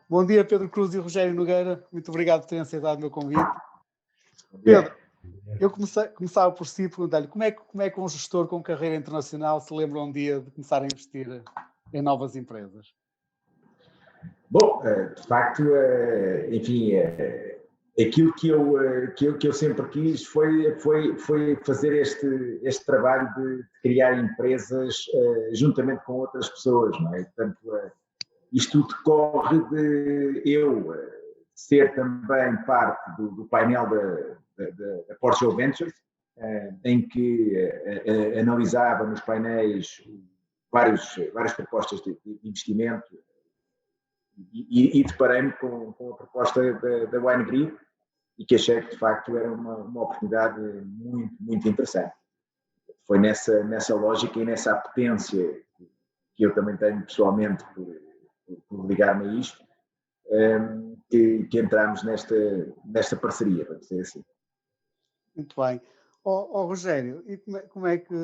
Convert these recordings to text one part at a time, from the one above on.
Bom dia, Pedro Cruz e Rogério Nogueira. Muito obrigado por terem aceitado o meu convite. Bom Pedro, dia. eu começava por si, perguntar-lhe como é que um gestor com carreira internacional se lembra um dia de começar a investir em novas empresas? Bom, de facto, enfim, aquilo que eu sempre quis foi fazer este trabalho de criar empresas juntamente com outras pessoas, não é? Portanto, isto decorre de eu ser também parte do painel da Portugal Ventures, em que analisava nos painéis várias propostas de investimento e deparei-me com a proposta da WineGrid e que achei que de facto era uma oportunidade muito interessante. Foi nessa lógica e nessa apetência que eu também tenho pessoalmente por ligar-me a isto, que entramos nesta parceria, vamos dizer assim. Muito bem. Rogério, e como é que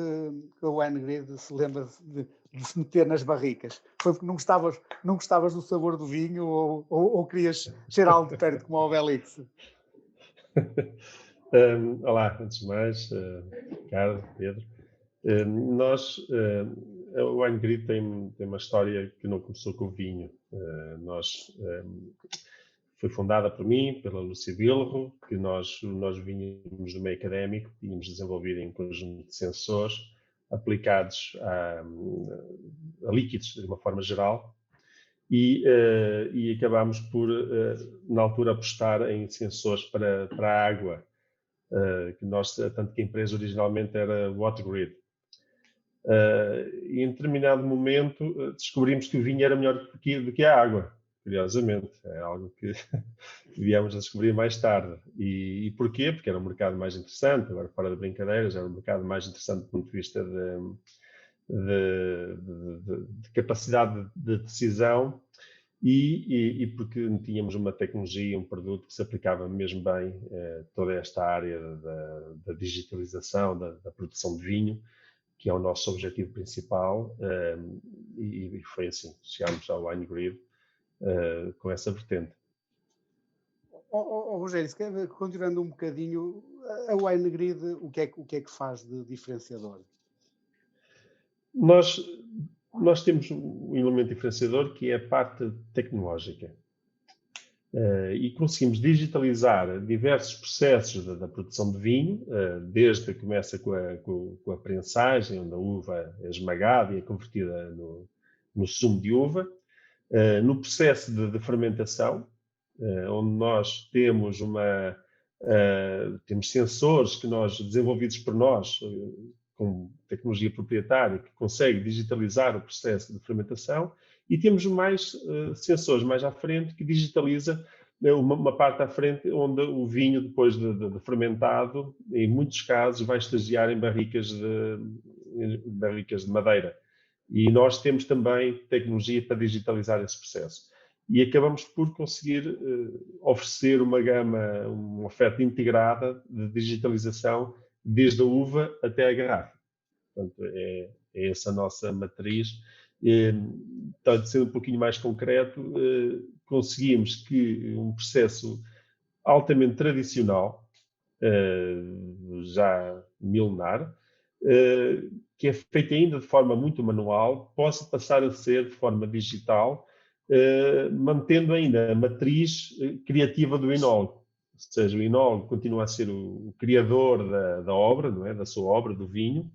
a WineGrid se lembra de se meter nas barricas? Foi porque não gostavas do sabor do vinho ou querias cheirá-lo de perto como o Obelix? Olá, antes de mais, Ricardo, Pedro. A WineGrid tem uma história que não começou com o vinho. Foi fundada por mim, pela Lúcia Bilro, que nós vínhamos do meio académico, tínhamos desenvolvido um conjunto de sensores aplicados a líquidos de uma forma geral e acabámos por, na altura, apostar em sensores para a água, tanto que a empresa originalmente era WaterGrid. E em determinado momento descobrimos que o vinho era melhor do que a água, curiosamente. É algo que viemos a descobrir mais tarde. E porquê? Porque era um mercado mais interessante, agora fora de brincadeiras, era um mercado mais interessante do ponto de vista de capacidade de decisão e porque tínhamos uma tecnologia, um produto que se aplicava mesmo bem toda esta área da digitalização, da produção de vinho, que é o nosso objetivo principal, e foi assim, chegámos ao WineGrid com essa vertente. Rogério, se quer, continuando um bocadinho, a WineGrid, o que é que faz de diferenciador? Nós temos um elemento diferenciador que é a parte tecnológica. E conseguimos digitalizar diversos processos da produção de vinho, desde que começa com a prensagem, onde a uva é esmagada e é convertida no sumo de uva, no processo de fermentação, onde nós temos temos sensores que desenvolvidos por nós, com tecnologia proprietária, que consegue digitalizar o processo de fermentação, e temos mais sensores mais à frente que digitaliza uma parte à frente onde o vinho, depois de fermentado, em muitos casos, vai estagiar em barricas de madeira. E nós temos também tecnologia para digitalizar esse processo. E acabamos por conseguir oferecer uma oferta integrada de digitalização desde a uva até a garrafa. Portanto, é essa a nossa matriz. Então, sendo um pouquinho mais concreto, conseguimos que um processo altamente tradicional, já milenar, que é feito ainda de forma muito manual, possa passar a ser de forma digital, mantendo ainda a matriz criativa do enólogo. Ou seja, o enólogo continua a ser o criador da obra, não é? Da sua obra, do vinho,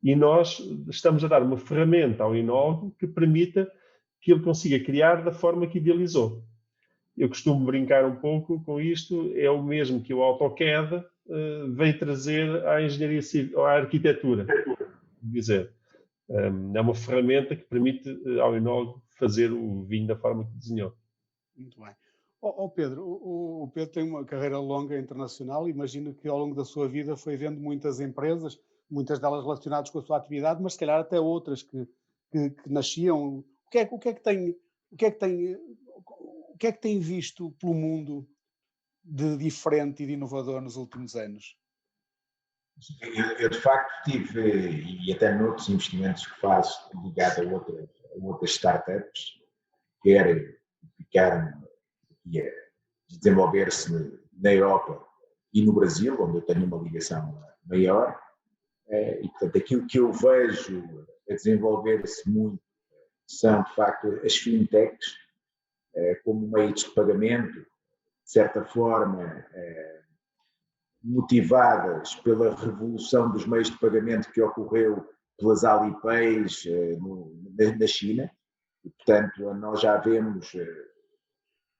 e nós estamos a dar uma ferramenta ao enólogo que permita que ele consiga criar da forma que idealizou. Eu costumo brincar um pouco com isto, é o mesmo que o AutoCAD veio trazer à engenharia civil, à arquitetura. Dizer, é uma ferramenta que permite ao enólogo fazer o vinho da forma que desenhou. Muito bem. Pedro, o Pedro tem uma carreira longa internacional. Imagino que ao longo da sua vida foi vendo muitas empresas, muitas delas relacionadas com a sua atividade, mas se calhar até outras que nasciam. O que é que tem visto pelo mundo de diferente e de inovador nos últimos anos? Eu de facto tive, e até noutros investimentos que faço, ligado a outras startups, quer dedicaram e a desenvolver-se na Europa e no Brasil, onde eu tenho uma ligação maior, e portanto aquilo que eu vejo a desenvolver-se muito são de facto as fintechs como meios de pagamento, de certa forma motivadas pela revolução dos meios de pagamento que ocorreu pelas Alipays na China, e portanto nós já vemos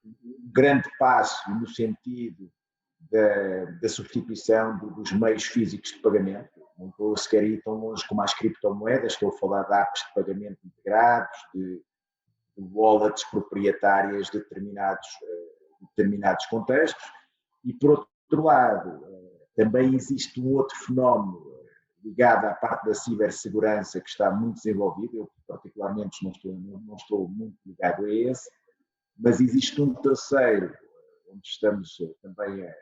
um grande passo no sentido da substituição dos meios físicos de pagamento. Não estou sequer ir tão longe como as criptomoedas, estou a falar de apps de pagamento integrados, de wallets proprietárias de determinados contextos. E, por outro lado, também existe um outro fenómeno ligado à parte da cibersegurança que está muito desenvolvido. Eu, particularmente, não estou muito ligado a esse, mas existe um terceiro, onde estamos também a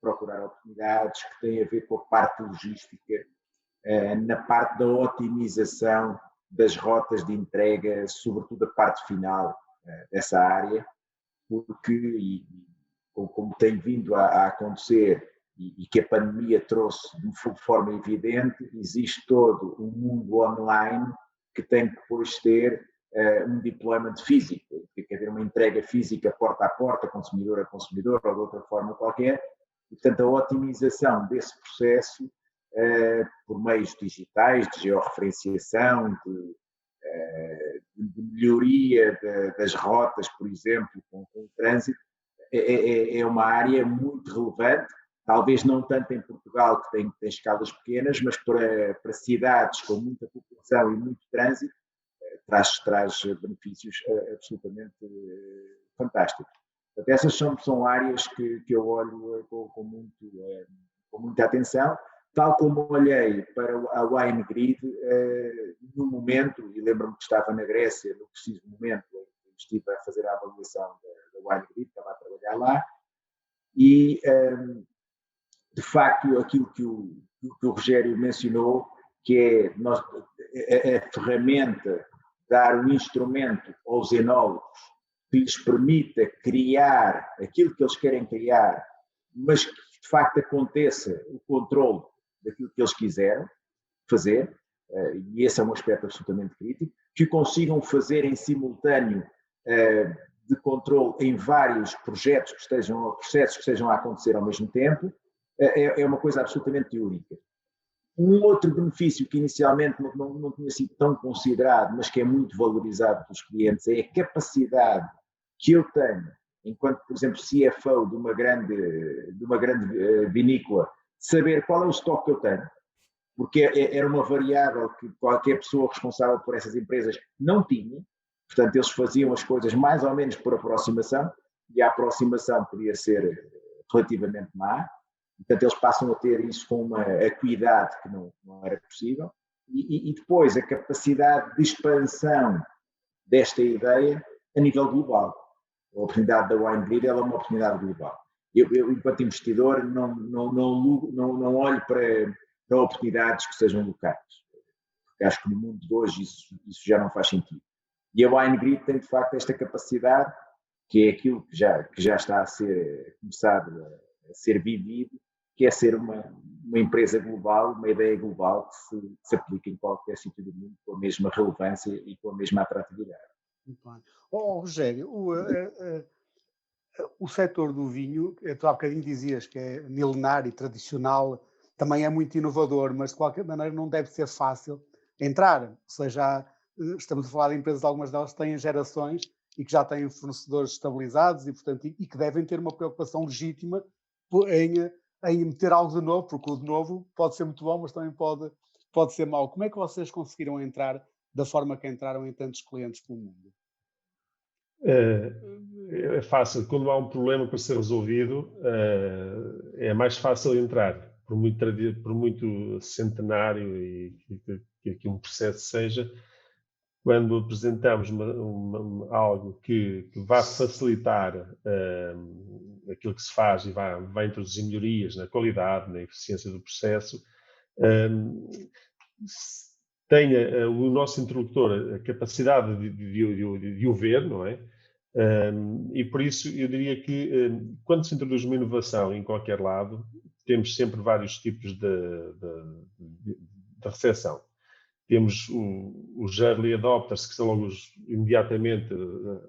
procurar oportunidades, que tem a ver com a parte logística, na parte da otimização das rotas de entrega, sobretudo a parte final dessa área, porque, como tem vindo a acontecer e que a pandemia trouxe de forma evidente, existe todo um mundo online que tem que depois ter um deployment físico, tem que haver uma entrega física porta a porta, consumidor a consumidor, ou de outra forma qualquer, e portanto a otimização desse processo por meios digitais, de georreferenciação, de melhoria das rotas, por exemplo, com o trânsito, é uma área muito relevante, talvez não tanto em Portugal, que tem escalas pequenas, mas para cidades com muita população e muito trânsito, traz benefícios absolutamente fantásticos. Portanto, essas são áreas que eu olho com muita atenção, tal como olhei para a WineGrid no momento, e lembro-me que estava na Grécia, no preciso momento, estive a fazer a avaliação da WineGrid, estava a trabalhar lá, e de facto aquilo que o Rogério mencionou, que é a ferramenta, dar um instrumento aos enólogos que lhes permita criar aquilo que eles querem criar, mas que de facto aconteça o controle daquilo que eles quiseram fazer, e esse é um aspecto absolutamente crítico, que consigam fazer em simultâneo de controle em vários processos que estejam a acontecer ao mesmo tempo, é uma coisa absolutamente única. Um outro benefício que inicialmente não tinha sido tão considerado, mas que é muito valorizado pelos clientes, é a capacidade que eu tenho, enquanto, por exemplo, CFO de uma grande vinícola, de saber qual é o estoque que eu tenho, porque era uma variável que qualquer pessoa responsável por essas empresas não tinha. Portanto, eles faziam as coisas mais ou menos por aproximação, e a aproximação podia ser relativamente má. Portanto, eles passam a ter isso com uma acuidade que não era possível. E depois, a capacidade de expansão desta ideia a nível global. A oportunidade da WineGrid é uma oportunidade global. Eu enquanto investidor, não olho para oportunidades que sejam locais. Porque acho que no mundo de hoje isso já não faz sentido. E a WineGrid tem, de facto, esta capacidade, que é aquilo que já está a ser começado a ser vivido, que é ser uma empresa global, uma ideia global que se aplica em qualquer sítio do mundo com a mesma relevância e com a mesma atratividade. Muito bem. Rogério, o setor do vinho, tu há bocadinho dizias que é milenar e tradicional, também é muito inovador, mas de qualquer maneira não deve ser fácil entrar. Ou seja, estamos a falar de empresas, algumas delas têm gerações e que já têm fornecedores estabilizados e, portanto, e que devem ter uma preocupação legítima em meter algo de novo, porque o de novo pode ser muito bom, mas também pode ser mau. Como é que vocês conseguiram entrar da forma que entraram em tantos clientes pelo mundo? É fácil. Quando há um problema para ser resolvido, é mais fácil entrar, por muito centenário e que um processo seja. Quando apresentamos algo que vá facilitar aquilo que se faz e vai introduzir melhorias na qualidade, na eficiência do processo, tenha o nosso interlocutor a capacidade de o ver, não é? E por isso eu diria que quando se introduz uma inovação em qualquer lado, temos sempre vários tipos de recepção. Temos os early adopters, que são logo imediatamente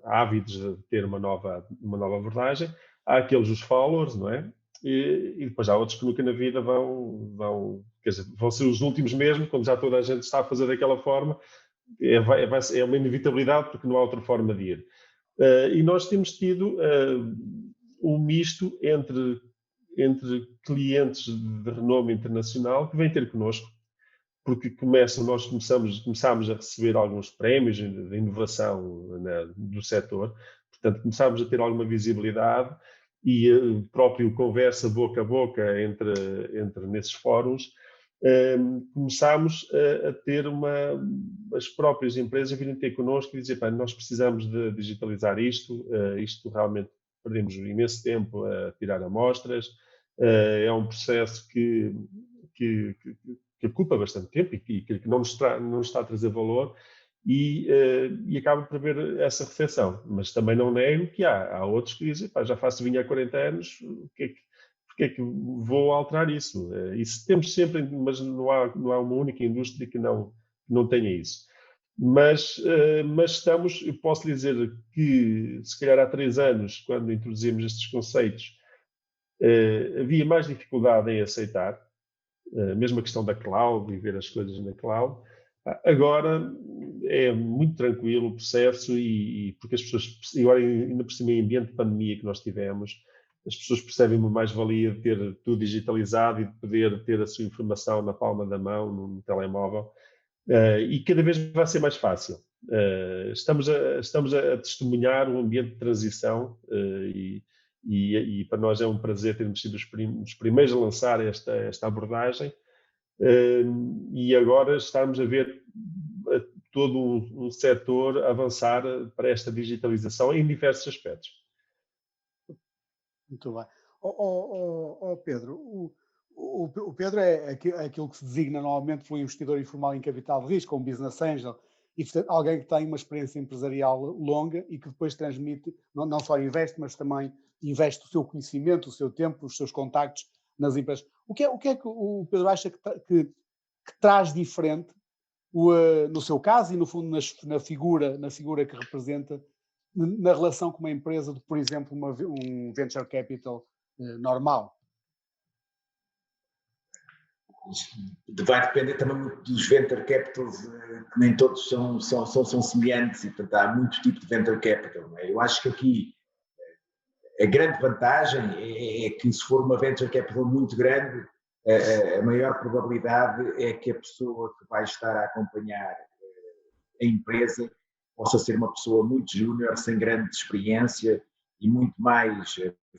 ávidos de ter uma nova abordagem. Há aqueles, os followers, não é? E depois há outros que nunca na vida vão ser os últimos mesmo, quando já toda a gente está a fazer daquela forma. É uma inevitabilidade, porque não há outra forma de ir. E nós temos tido um misto entre clientes de renome internacional que vêm ter connosco, porque nós começámos a receber alguns prémios de inovação do setor, portanto começámos a ter alguma visibilidade e próprio conversa boca a boca entre nesses fóruns, começámos a ter as próprias empresas virem ter connosco e dizer, nós precisamos de digitalizar isto realmente perdemos imenso tempo a tirar amostras, é um processo que ocupa bastante tempo e que não nos está a trazer valor e acaba por haver essa recepção. Mas também não nego que há outros que dizem, já faço vinho há 40 anos, porque é que vou alterar isso? Isso temos sempre, mas não há uma única indústria que não tenha isso. Mas eu posso dizer que, se calhar há 3 anos, quando introduzimos estes conceitos, havia mais dificuldade em aceitar, mesmo a questão da cloud e ver as coisas na cloud. Agora é muito tranquilo o processo porque as pessoas, agora ainda por cima em ambiente de pandemia que nós tivemos, as pessoas percebem uma mais-valia de ter tudo digitalizado e de poder ter a sua informação na palma da mão, no telemóvel, e cada vez vai ser mais fácil. Estamos a testemunhar um ambiente de transição e para nós é um prazer termos sido os primeiros a lançar esta abordagem e agora estamos a ver todo um setor avançar para esta digitalização em diversos aspectos. Muito bem. Pedro, o Pedro é aquilo que se designa normalmente por um investidor informal em capital de risco, um business angel, e portanto, alguém que tem uma experiência empresarial longa e que depois transmite, não só investe, mas também investe o seu conhecimento, o seu tempo, os seus contactos nas empresas. O que é que o Pedro acha que traz diferente, no seu caso e no fundo na figura que representa, na relação com uma empresa de, por exemplo, um venture capital normal? Vai depender também muito dos venture capitals, que nem todos são semelhantes e, portanto, há muitos tipos de venture capital. Não é? Eu acho que aqui a grande vantagem é que, se for uma venture capital muito grande, a maior probabilidade é que a pessoa que vai estar a acompanhar a empresa possa ser uma pessoa muito júnior, sem grande experiência e muito mais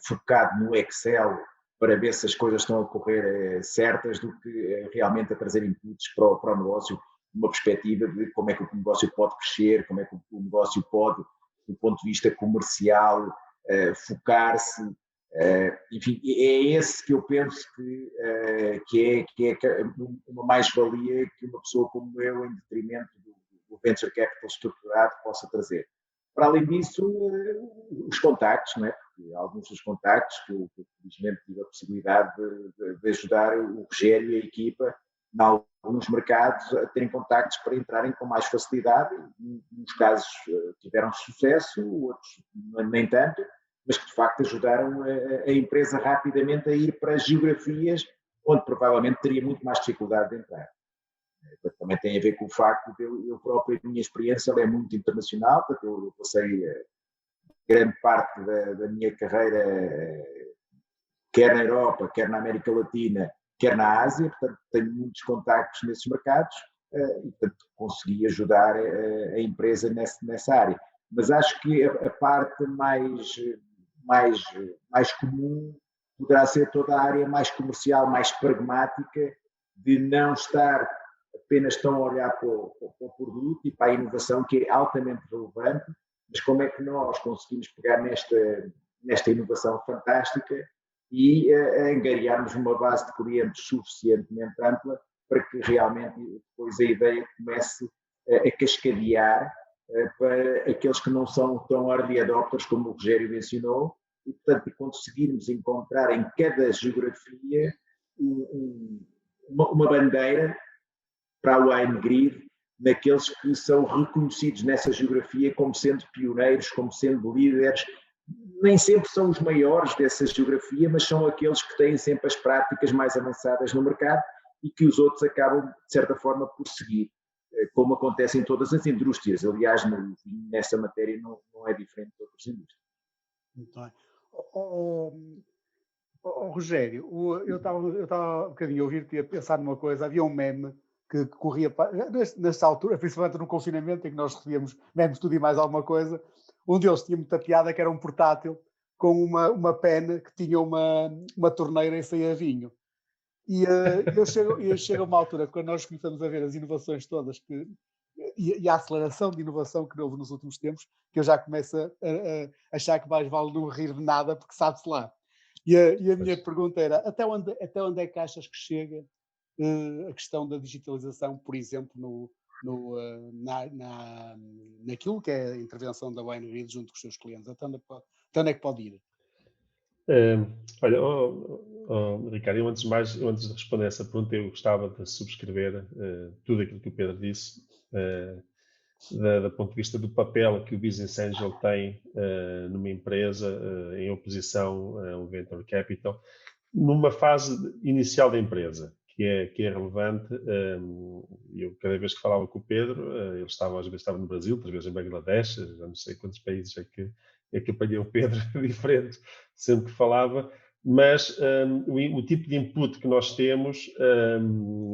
focado no Excel para ver se as coisas estão a correr certas do que realmente a trazer inputs para o negócio, uma perspectiva de como é que o negócio pode crescer, como é que o negócio pode, do ponto de vista comercial, focar-se. Enfim, é esse que eu penso que é uma mais-valia que uma pessoa como eu, em detrimento do venture capital estruturado, possa trazer. Para além disso, os contactos, não é? Porque alguns dos contactos que eu felizmente tive a possibilidade de ajudar o Rogério e a equipa, em alguns mercados, a terem contactos para entrarem com mais facilidade. Uns casos tiveram sucesso, outros nem tanto, mas que de facto ajudaram a empresa rapidamente a ir para geografias onde provavelmente teria muito mais dificuldade de entrar. Também tem a ver com o facto de eu próprio, a minha experiência ela é muito internacional, porque eu passei grande parte da minha carreira quer na Europa, quer na América Latina, quer na Ásia, portanto tenho muitos contactos nesses mercados e portanto consegui ajudar a empresa nessa área. Mas acho que a parte mais comum poderá ser toda a área mais comercial, mais pragmática, de não estar apenas tão a olhar para o produto e para a inovação, que é altamente relevante, mas como é que nós conseguimos pegar nesta inovação fantástica e angariarmos uma base de clientes suficientemente ampla para que realmente depois a ideia comece a cascadear para aqueles que não são tão early adopters, como o Rogério mencionou, e, portanto, conseguirmos encontrar em cada geografia uma bandeira para a WineGrid, naqueles que são reconhecidos nessa geografia como sendo pioneiros, como sendo líderes. Nem sempre são os maiores dessa geografia, mas são aqueles que têm sempre as práticas mais avançadas no mercado e que os outros acabam, de certa forma, por seguir, como acontece em todas as indústrias. Aliás, nessa matéria não é diferente de outras indústrias. Muito bem. Rogério, eu estava um bocadinho a ouvir-te e a pensar numa coisa. Havia um meme que corria nesta altura, principalmente no confinamento, em que nós recebíamos memes tudo e mais alguma coisa. Um deles tinha muita piada, que era um portátil com uma pena que tinha uma torneira e saía vinho. E eu chego a uma altura, quando nós começamos a ver as inovações todas e a aceleração de inovação que houve nos últimos tempos, que eu já começo a achar que mais vale não rir de nada, porque sabe-se lá. E a minha pergunta era, até onde é que achas que chega a questão da digitalização, por exemplo, naquilo que é a intervenção da WineGrid junto com os seus clientes? Até onde é que pode ir? Olha, Ricardo, eu antes de responder essa pergunta, eu gostava de subscrever tudo aquilo que o Pedro disse, do ponto de vista do papel que o Business Angel tem numa empresa em oposição a um Venture Capital, numa fase inicial da empresa, que é relevante. Eu, cada vez que falava com o Pedro, ele às vezes estava no Brasil, outras vezes em Bangladesh, já não sei quantos países é que apanhei o Pedro diferente, sempre que falava, mas o tipo de input que nós temos,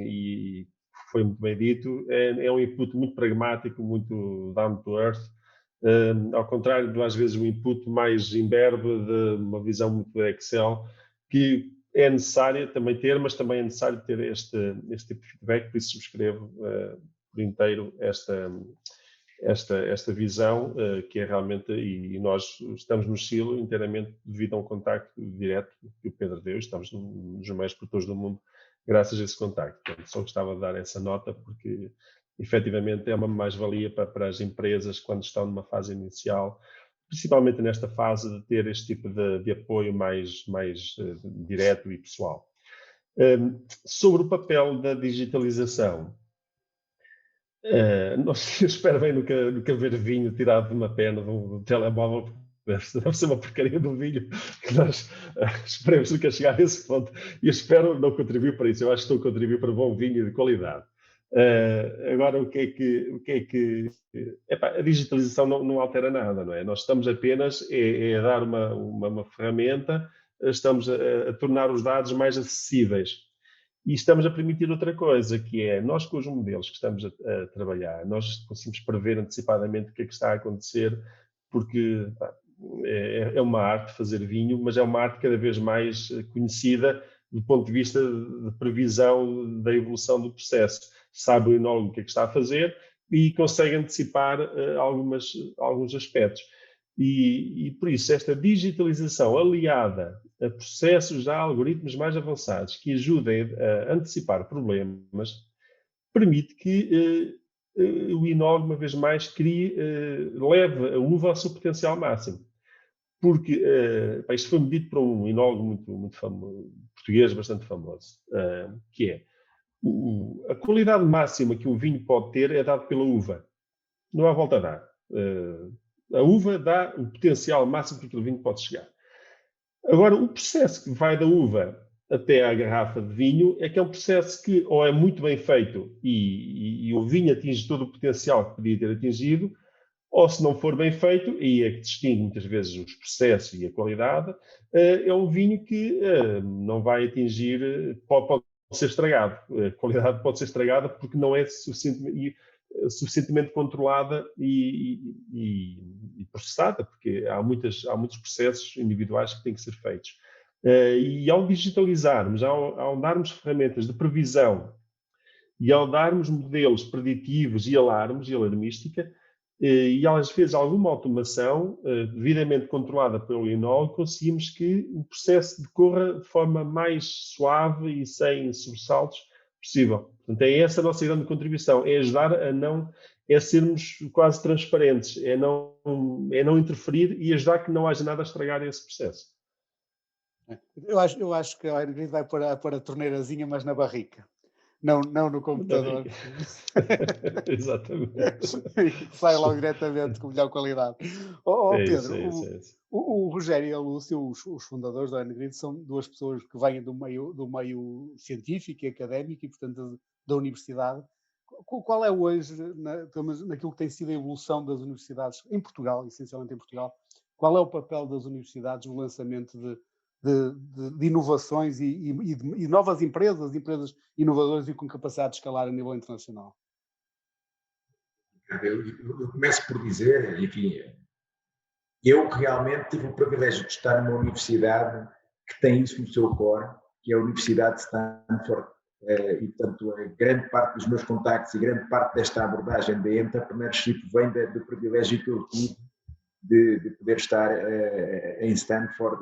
e foi muito bem dito, é um input muito pragmático, muito down to earth, ao contrário de, às vezes, um input mais imberbe, de uma visão muito de Excel, que é necessário também ter, mas também é necessário ter este tipo de feedback, por isso subscrevo por inteiro esta visão, que é realmente, e nós estamos no Chile inteiramente devido a um contacto direto que o Pedro deu, estamos nos meios produtores do mundo graças a esse contacto. Portanto, só gostava de dar essa nota porque efetivamente é uma mais-valia para as empresas quando estão numa fase inicial, principalmente nesta fase de ter este tipo de apoio mais direto e pessoal. Sobre o papel da digitalização, eu espero bem nunca ver vinho tirado de uma pena de um telemóvel, deve ser uma porcaria do vinho, que nós esperemos nunca chegar a esse ponto, e espero não contribuir para isso. Eu acho que estou a contribuir para bom vinho de qualidade. Agora, o que é que a digitalização não altera nada, não é? Nós estamos apenas a dar uma ferramenta, estamos a tornar os dados mais acessíveis. E estamos a permitir outra coisa, que é, nós com os modelos que estamos a trabalhar, nós conseguimos prever antecipadamente o que é que está a acontecer, porque é uma arte fazer vinho, mas é uma arte cada vez mais conhecida do ponto de vista de previsão da evolução do processo. Sabe o enólogo o que é que está a fazer e consegue antecipar alguns aspectos. E por isso, esta digitalização aliada a processos já algoritmos mais avançados que ajudem a antecipar problemas, permite que o enólogo, uma vez mais, leve a uva ao seu potencial máximo. Porque isto foi medido por um enólogo muito famoso, português, bastante famoso, que é a qualidade máxima que um vinho pode ter é dada pela uva. Não há volta a dar. A uva dá o potencial máximo que aquele vinho pode chegar. Agora, o processo que vai da uva até à garrafa de vinho é que é um processo que ou é muito bem feito e o vinho atinge todo o potencial que podia ter atingido, ou se não for bem feito, e é que distingue muitas vezes os processos e a qualidade, é um vinho que não vai atingir, pode ser estragado. A qualidade pode ser estragada porque não é suficientemente controlada e processada, porque há muitos processos individuais que têm que ser feitos. E ao digitalizarmos, ao darmos ferramentas de previsão e ao darmos modelos preditivos e alarmística, e às vezes alguma automação devidamente controlada pelo enólogo, conseguimos que o processo decorra de forma mais suave e sem sobressaltos, possível. Portanto, é essa a nossa grande contribuição, é ajudar a não, é sermos quase transparentes, é não interferir e ajudar que não haja nada a estragar esse processo. Eu acho que a Ingrid vai para a torneirazinha, mas na barrica. Não no computador. Exatamente. Sai logo diretamente com melhor qualidade. Pedro, isso. O Rogério e a Lúcia, os fundadores da Ingrid, são duas pessoas que vêm do meio científico e académico e, portanto, da universidade. Qual é hoje, naquilo que tem sido a evolução das universidades em Portugal, essencialmente em Portugal, qual é o papel das universidades no lançamento de inovações e novas empresas inovadoras e com capacidade de escalar a nível internacional? Eu começo por dizer, enfim, eu realmente tive o privilégio de estar numa universidade que tem isso no seu core, que é a Universidade de Stanford, e portanto a grande parte dos meus contactos e grande parte desta abordagem da entrepreneurship vem do privilégio que eu tive de poder estar em Stanford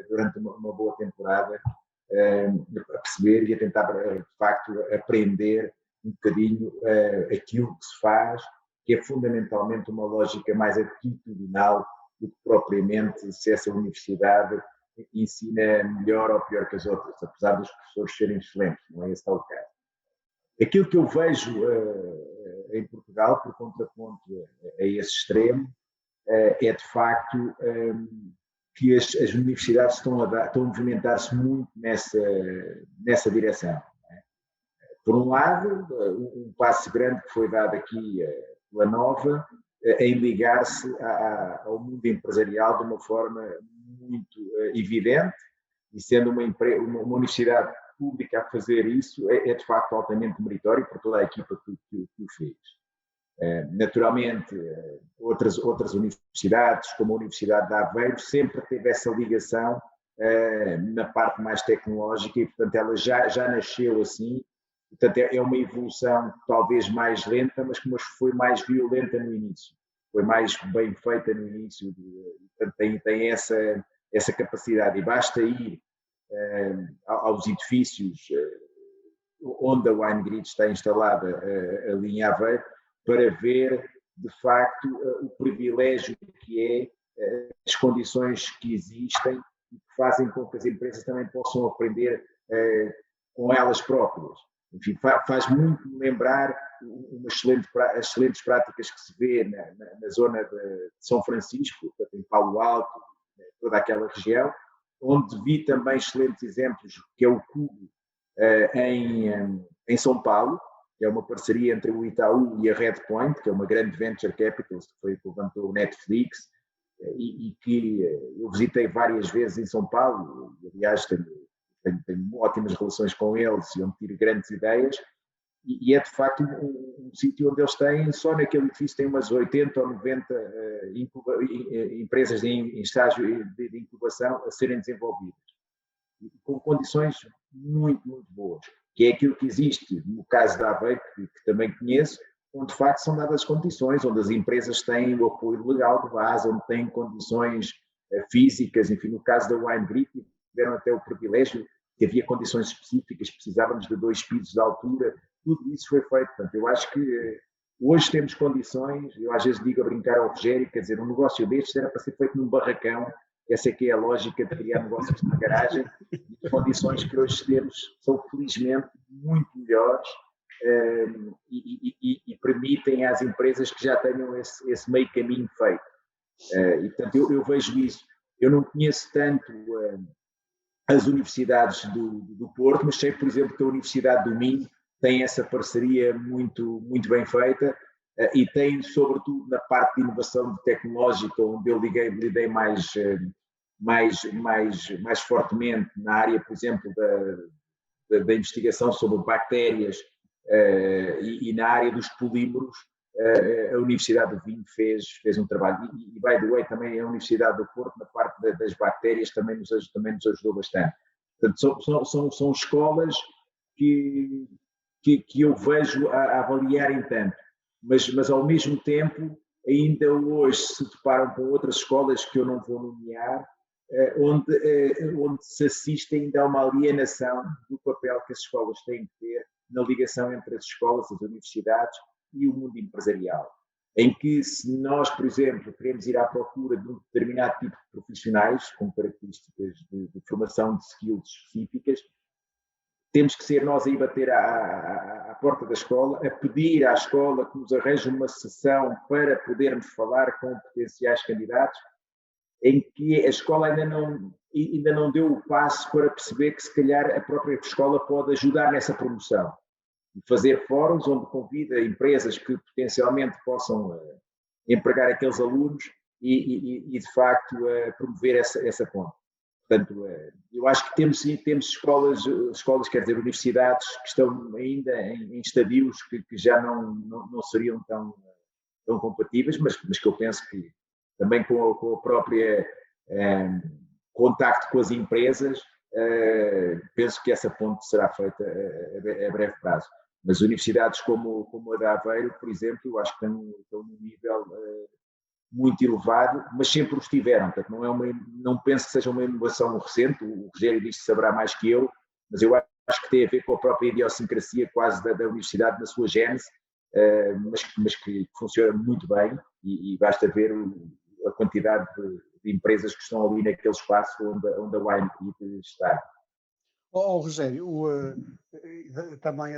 durante uma boa temporada, a perceber e a tentar, de facto, aprender um bocadinho aquilo que se faz, que é fundamentalmente uma lógica mais atitudinal do que propriamente se essa universidade ensina melhor ou pior que as outras, apesar dos professores serem excelentes, não é esse tal caso. Aquilo que eu vejo em Portugal, por contraponto a esse extremo, é de facto que as universidades estão a movimentar-se muito nessa direção. Por um lado, um passo grande que foi dado aqui pela Nova, em ligar-se ao mundo empresarial de uma forma muito evidente, e sendo uma universidade pública a fazer isso, é de facto altamente meritório por toda a equipa que o fez. Naturalmente, outras universidades, como a Universidade de Aveiro, sempre teve essa ligação na parte mais tecnológica e, portanto, ela já nasceu assim. Portanto, é uma evolução talvez mais lenta, mas que foi mais violenta no início. Foi mais bem feita no início. Portanto, tem essa capacidade. E basta ir aos edifícios onde a WineGrid está instalada ali em Aveiro, para ver, de facto, o privilégio que é, as condições que existem e que fazem com que as empresas também possam aprender com elas próprias. Enfim, faz muito lembrar as excelentes práticas que se vê na zona de São Francisco, em Palo Alto, toda aquela região, onde vi também excelentes exemplos, que é o Cubo em São Paulo, que é uma parceria entre o Itaú e a Redpoint, que é uma grande venture capital, que levantou o Netflix, e que eu visitei várias vezes em São Paulo, aliás tenho ótimas relações com eles e onde tiro grandes ideias, e é de facto um sítio onde eles têm, só naquele edifício tem umas 80 ou 90 empresas em estágio de incubação a serem desenvolvidas, com condições muito, muito boas, que é aquilo que existe no caso da Aveiro, que também conheço, onde de facto são dadas condições, onde as empresas têm o apoio legal de base, onde têm condições físicas, enfim, no caso da WineGrid, tiveram até o privilégio que havia condições específicas, precisávamos de 2 pisos de altura, tudo isso foi feito. Portanto, eu acho que hoje temos condições, eu às vezes digo a brincar ao Rogério, quer dizer, um negócio destes era para ser feito num barracão, essa é que é a lógica de criar negócios na garagem, e as condições que hoje temos são felizmente muito melhores e permitem às empresas que já tenham esse meio caminho feito. E portanto eu vejo isso. Eu não conheço tanto as universidades do Porto, mas sei, por exemplo, que a Universidade do Minho tem essa parceria muito, muito bem feita e tem, sobretudo, na parte de inovação tecnológica, onde eu lidei mais fortemente na área, por exemplo, da investigação sobre bactérias e na área dos polímeros. A Universidade do Vinho fez um trabalho, e by the way, também a Universidade do Porto, na parte das bactérias, também nos ajudou bastante. Portanto, são escolas que eu vejo a avaliarem tanto, mas ao mesmo tempo, ainda hoje se deparam com outras escolas que eu não vou nomear, onde se assiste ainda a uma alienação do papel que as escolas têm que ter na ligação entre as escolas, as universidades e o mundo empresarial, em que se nós, por exemplo, queremos ir à procura de um determinado tipo de profissionais com características de formação de skills específicas, temos que ser nós a ir bater à porta da escola, a pedir à escola que nos arranje uma sessão para podermos falar com potenciais candidatos, em que a escola ainda não deu o passo para perceber que se calhar a própria escola pode ajudar nessa promoção. E fazer fóruns onde convida empresas que potencialmente possam empregar aqueles alunos e de facto promover essa ponte. Portanto, eu acho que temos escolas, quer dizer, universidades que estão ainda em estadios que já não seriam tão compatíveis, mas que eu penso que também com a própria contacto com as empresas, penso que essa ponte será feita a breve prazo. Mas universidades como a de Aveiro, por exemplo, eu acho que estão num nível muito elevado, mas sempre o estiveram. Portanto, não penso que seja uma inovação recente. O Rogério diz que saberá mais que eu, mas eu acho que tem a ver com a própria idiosincrasia quase da universidade na sua gênese, mas que funciona muito bem e basta ver a quantidade de empresas que estão ali naquele espaço onde a WineKit está. Rogério, também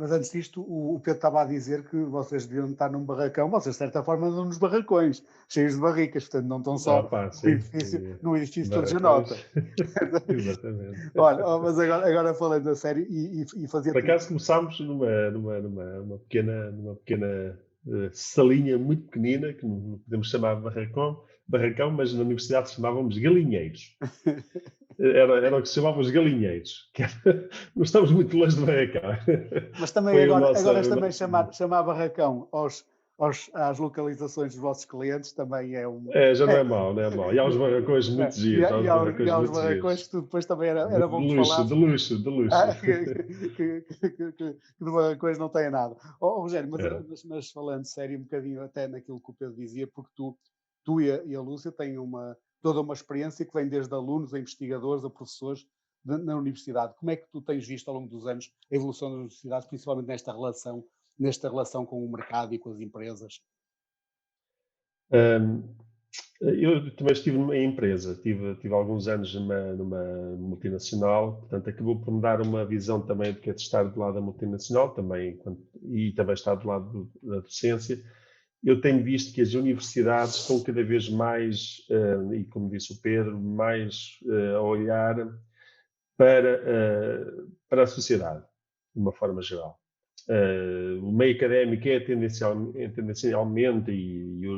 mas antes disto, o Pedro estava a dizer que vocês deviam estar num barracão, vocês de certa forma andam nos barracões, cheios de barricas, portanto não estão só no edifício todos a nota. Exatamente. Olha, mas agora falando a sério e fazia... Por acaso começámos numa pequena salinha muito pequenina, que não podemos chamar barracão, mas na universidade chamávamos galinheiros. Era o que se chamava os galinheiros. Não estamos muito longe do barracão. Mas também agora também chamar barracão às localizações dos vossos clientes também é um... já não é mau, não é mau. E há uns barracões muito giros. E há uns barracões que tu depois também era bom de luxo, falar. De luxo. Que de barracões não tem nada. Rogério, mas falando sério um bocadinho até naquilo que o Pedro dizia, porque tu e a Lúcia têm toda uma experiência que vem desde alunos, a investigadores, a professores na universidade. Como é que tu tens visto ao longo dos anos a evolução das universidades, principalmente nesta relação com o mercado e com as empresas? Eu também estive em empresa, tive alguns anos numa multinacional, portanto acabou por me dar uma visão também do que é de estar do lado da multinacional e também estar do lado da docência. Eu tenho visto que as universidades estão cada vez mais, e como disse o Pedro, mais a olhar para a sociedade, de uma forma geral. O meio académico é tendencialmente e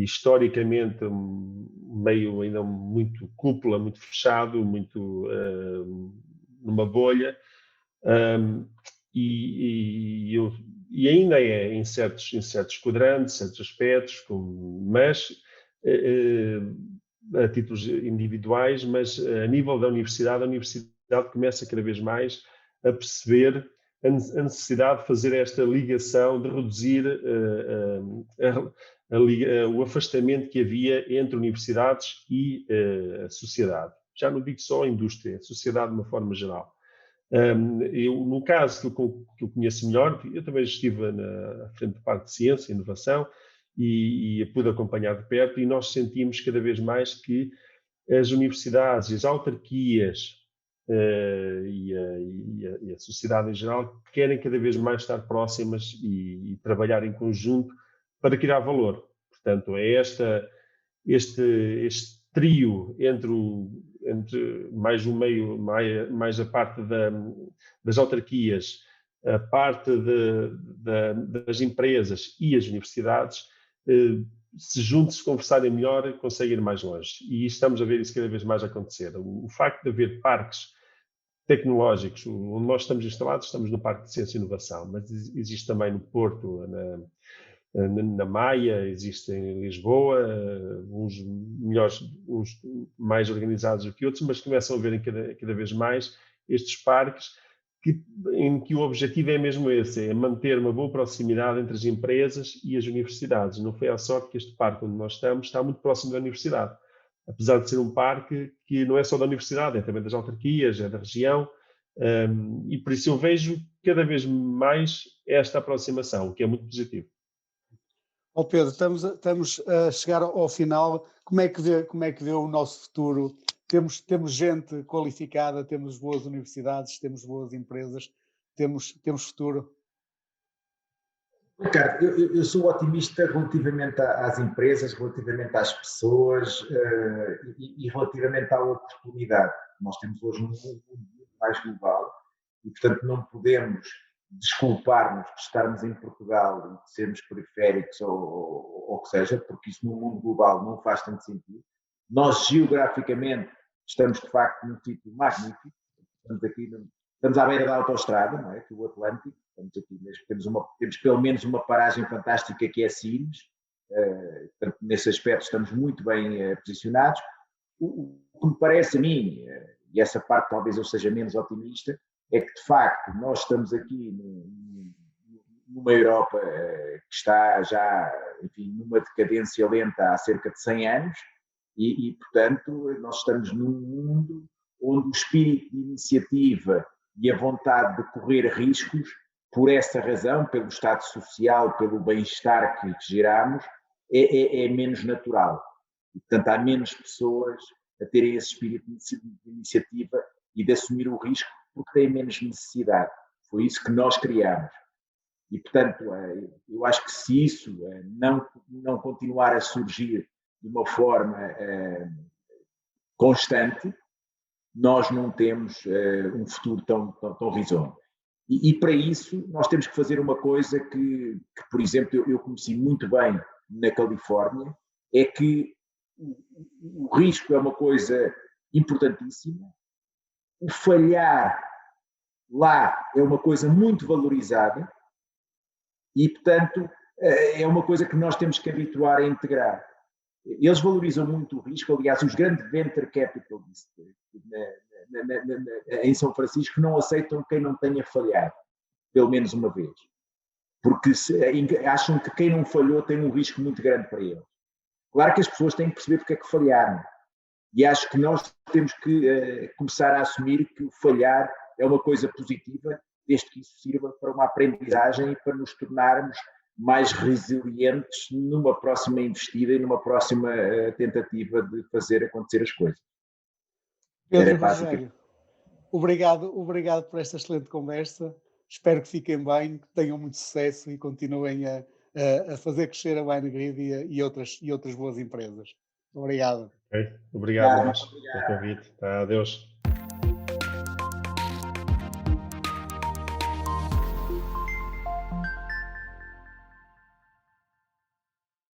historicamente um meio ainda muito cúpula, muito fechado, muito numa bolha, e ainda é em certos quadrantes, certos aspectos, mas a títulos individuais, mas a nível da universidade, a universidade começa cada vez mais a perceber a necessidade de fazer esta ligação, de reduzir o afastamento que havia entre universidades e a sociedade. Já não digo só a indústria, a sociedade de uma forma geral. No caso que eu conheço melhor, eu também estive à frente da parte de ciência e inovação e pude acompanhar de perto, e nós sentimos cada vez mais que as universidades e as autarquias e a sociedade em geral querem cada vez mais estar próximas e trabalhar em conjunto para criar valor. Portanto, é este trio entre mais o meio, mais a parte das autarquias, a parte das empresas e as universidades, se juntos se conversarem melhor, conseguem ir mais longe. E estamos a ver isso cada vez mais acontecer. O facto de haver parques tecnológicos, onde nós estamos instalados, estamos no Parque de Ciência e Inovação, mas existe também no Porto, na Maia, existe em Lisboa, uns mais organizados do que outros, mas começam a ver cada vez mais estes parques em que o objetivo é mesmo esse, é manter uma boa proximidade entre as empresas e as universidades. Não foi à sorte que este parque onde nós estamos está muito próximo da universidade, apesar de ser um parque que não é só da universidade, é também das autarquias, é da região, e por isso eu vejo cada vez mais esta aproximação, o que é muito positivo. Pedro, estamos a chegar ao final. Como é que vê o nosso futuro? Temos gente qualificada, temos boas universidades, temos boas empresas, temos futuro? Ricardo, eu sou otimista relativamente às empresas, relativamente às pessoas e relativamente à oportunidade. Nós temos hoje um mundo muito mais global e, portanto, não podemos desculpar-nos de estarmos em Portugal e de sermos periféricos ou o que seja, porque isso no mundo global não faz tanto sentido. Nós, geograficamente, estamos, de facto, num sítio magnífico. Estamos à beira da autoestrada, não é? Que o Atlântico. Estamos aqui mesmo, temos pelo menos uma paragem fantástica que é Sines. Portanto, nesse aspecto estamos muito bem posicionados. O que me parece a mim, e essa parte talvez eu seja menos otimista, é que, de facto, nós estamos aqui numa Europa que está já, enfim, numa decadência lenta há cerca de 100 anos e, portanto, nós estamos num mundo onde o espírito de iniciativa e a vontade de correr riscos, por essa razão, pelo estado social, pelo bem-estar que geramos, é menos natural. E, portanto, há menos pessoas a terem esse espírito de iniciativa e de assumir o risco porque têm menos necessidade. Foi isso que nós criamos. E, portanto, eu acho que se isso não continuar a surgir de uma forma constante, nós não temos um futuro tão risonho. E para isso nós temos que fazer uma coisa que por exemplo, eu conheci muito bem na Califórnia, é que o risco é uma coisa importantíssima, o falhar lá é uma coisa muito valorizada e, portanto, é uma coisa que nós temos que habituar a integrar. Eles valorizam muito o risco, aliás, os grandes venture capitalists em São Francisco não aceitam quem não tenha falhado, pelo menos uma vez, porque acham que quem não falhou tem um risco muito grande para eles. Claro que as pessoas têm que perceber porque é que falharam, e acho que nós temos que começar a assumir que o falhar é uma coisa positiva, desde que isso sirva para uma aprendizagem e para nos tornarmos mais resilientes numa próxima investida e numa próxima tentativa de fazer acontecer as coisas. Pedro Rogério, obrigado por esta excelente conversa. Espero que fiquem bem, que tenham muito sucesso e continuem a fazer crescer a WineGrid e outras boas empresas. Obrigado. Okay. Obrigado a nós pelo convite. Adeus.